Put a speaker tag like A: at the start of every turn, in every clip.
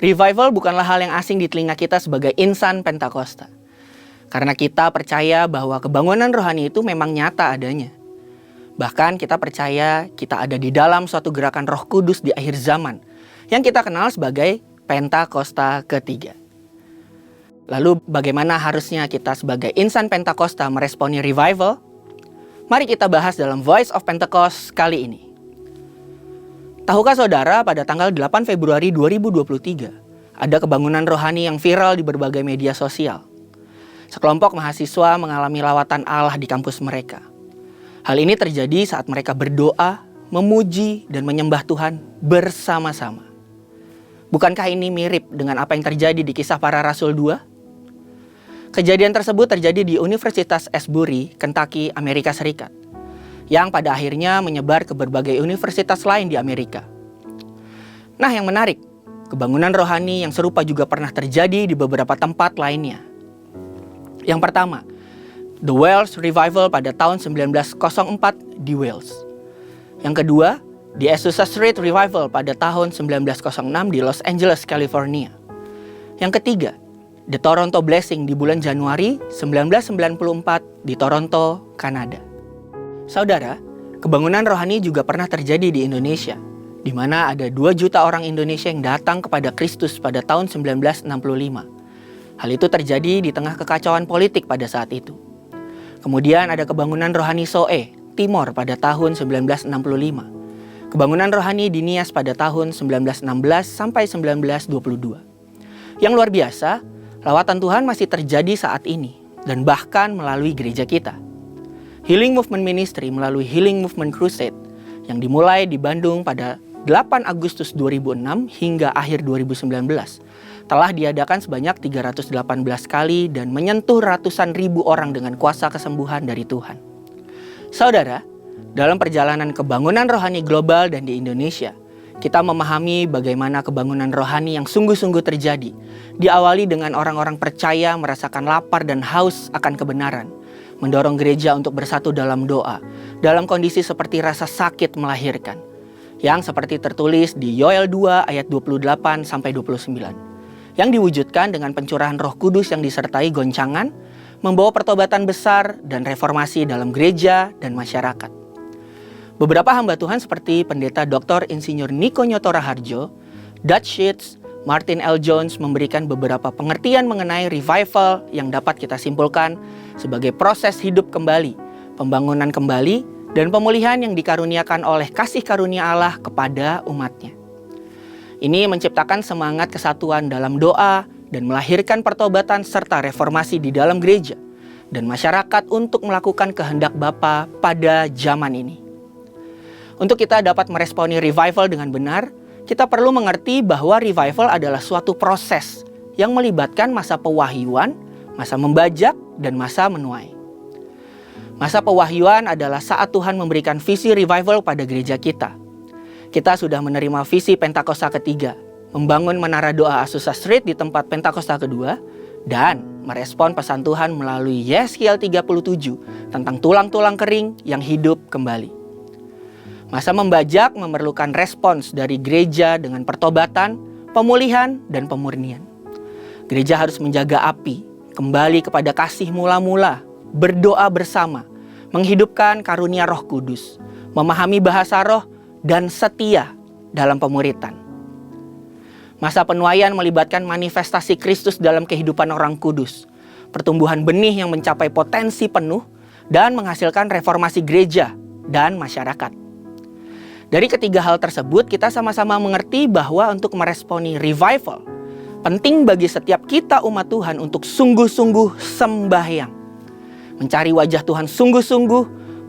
A: Revival bukanlah hal yang asing di telinga kita sebagai insan Pentakosta. Karena kita percaya bahwa kebangunan rohani itu memang nyata adanya. Bahkan kita percaya kita ada di dalam suatu gerakan Roh Kudus di akhir zaman yang kita kenal sebagai Pentakosta ketiga. Lalu bagaimana harusnya kita sebagai insan Pentakosta meresponi revival? Mari kita bahas dalam Voice of Pentecost kali ini. Tahukah saudara, pada tanggal 8 Februari 2023, ada kebangunan rohani yang viral di berbagai media sosial. Sekelompok mahasiswa mengalami lawatan Allah di kampus mereka. Hal ini terjadi saat mereka berdoa, memuji, dan menyembah Tuhan bersama-sama. Bukankah ini mirip dengan apa yang terjadi di Kisah Para Rasul 2? Kejadian tersebut terjadi di Universitas Asbury, Kentucky, Amerika Serikat, yang pada akhirnya menyebar ke berbagai universitas lain di Amerika. Nah, yang menarik, kebangunan rohani yang serupa juga pernah terjadi di beberapa tempat lainnya. Yang pertama, The Wales Revival pada tahun 1904 di Wales. Yang kedua, The Azusa Street Revival pada tahun 1906 di Los Angeles, California. Yang ketiga, The Toronto Blessing di bulan Januari 1994 di Toronto, Kanada. Saudara, kebangunan rohani juga pernah terjadi di Indonesia, di mana ada 2 juta orang Indonesia yang datang kepada Kristus pada tahun 1965. Hal itu terjadi di tengah kekacauan politik pada saat itu. Kemudian ada kebangunan rohani Soe, Timor pada tahun 1965. Kebangunan rohani di Nias pada tahun 1916 sampai 1922. Yang luar biasa, lawatan Tuhan masih terjadi saat ini dan bahkan melalui gereja kita. Healing Movement Ministry melalui Healing Movement Crusade yang dimulai di Bandung pada 8 Agustus 2006 hingga akhir 2019 telah diadakan sebanyak 318 kali dan menyentuh ratusan ribu orang dengan kuasa kesembuhan dari Tuhan. Saudara, dalam perjalanan kebangunan rohani global dan di Indonesia, kita memahami bagaimana kebangunan rohani yang sungguh-sungguh terjadi diawali dengan orang-orang percaya merasakan lapar dan haus akan kebenaran, mendorong gereja untuk bersatu dalam doa, dalam kondisi seperti rasa sakit melahirkan, yang seperti tertulis di Yoel 2 ayat 28-29, yang diwujudkan dengan pencurahan Roh Kudus yang disertai goncangan, membawa pertobatan besar dan reformasi dalam gereja dan masyarakat. Beberapa hamba Tuhan seperti Pendeta Dr. Insinyur Niko Nyoto Raharjo, Dutch Sheets, Martin L. Jones memberikan beberapa pengertian mengenai revival yang dapat kita simpulkan sebagai proses hidup kembali, pembangunan kembali, dan pemulihan yang dikaruniakan oleh kasih karunia Allah kepada umatnya. Ini menciptakan semangat kesatuan dalam doa dan melahirkan pertobatan serta reformasi di dalam gereja dan masyarakat untuk melakukan kehendak Bapa pada zaman ini. Untuk kita dapat meresponi revival dengan benar, kita perlu mengerti bahwa revival adalah suatu proses yang melibatkan masa pewahyuan, masa membajak, dan masa menuai. Masa pewahyuan adalah saat Tuhan memberikan visi revival pada gereja kita. Kita sudah menerima visi Pentakosta ketiga, membangun menara doa Azusa Street di tempat Pentakosta kedua, dan merespon pesan Tuhan melalui Yeskiel 37 tentang tulang-tulang kering yang hidup kembali. Masa membajak memerlukan respons dari gereja dengan pertobatan, pemulihan, dan pemurnian. Gereja harus menjaga api, kembali kepada kasih mula-mula, berdoa bersama, menghidupkan karunia Roh Kudus, memahami bahasa roh, dan setia dalam pemuritan. Masa penuaian melibatkan manifestasi Kristus dalam kehidupan orang kudus, pertumbuhan benih yang mencapai potensi penuh, dan menghasilkan reformasi gereja dan masyarakat. Dari ketiga hal tersebut, kita sama-sama mengerti bahwa untuk meresponi revival, penting bagi setiap kita umat Tuhan untuk sungguh-sungguh sembahyang. Mencari wajah Tuhan sungguh-sungguh,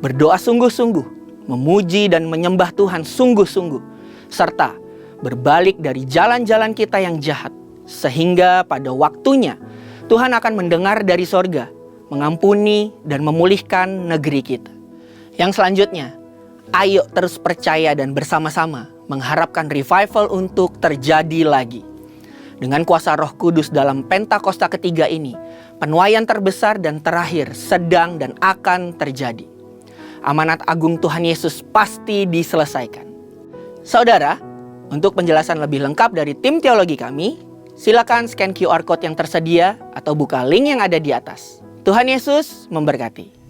A: berdoa sungguh-sungguh, memuji dan menyembah Tuhan sungguh-sungguh, serta berbalik dari jalan-jalan kita yang jahat, sehingga pada waktunya Tuhan akan mendengar dari sorga, mengampuni dan memulihkan negeri kita. Yang selanjutnya, ayo terus percaya dan bersama-sama mengharapkan revival untuk terjadi lagi. Dengan kuasa Roh Kudus dalam Pentakosta ketiga ini, penuaian terbesar dan terakhir sedang dan akan terjadi. Amanat agung Tuhan Yesus pasti diselesaikan. Saudara, Untuk penjelasan lebih lengkap dari tim teologi kami, silakan scan QR Code yang tersedia atau buka link yang ada di atas. Tuhan Yesus memberkati.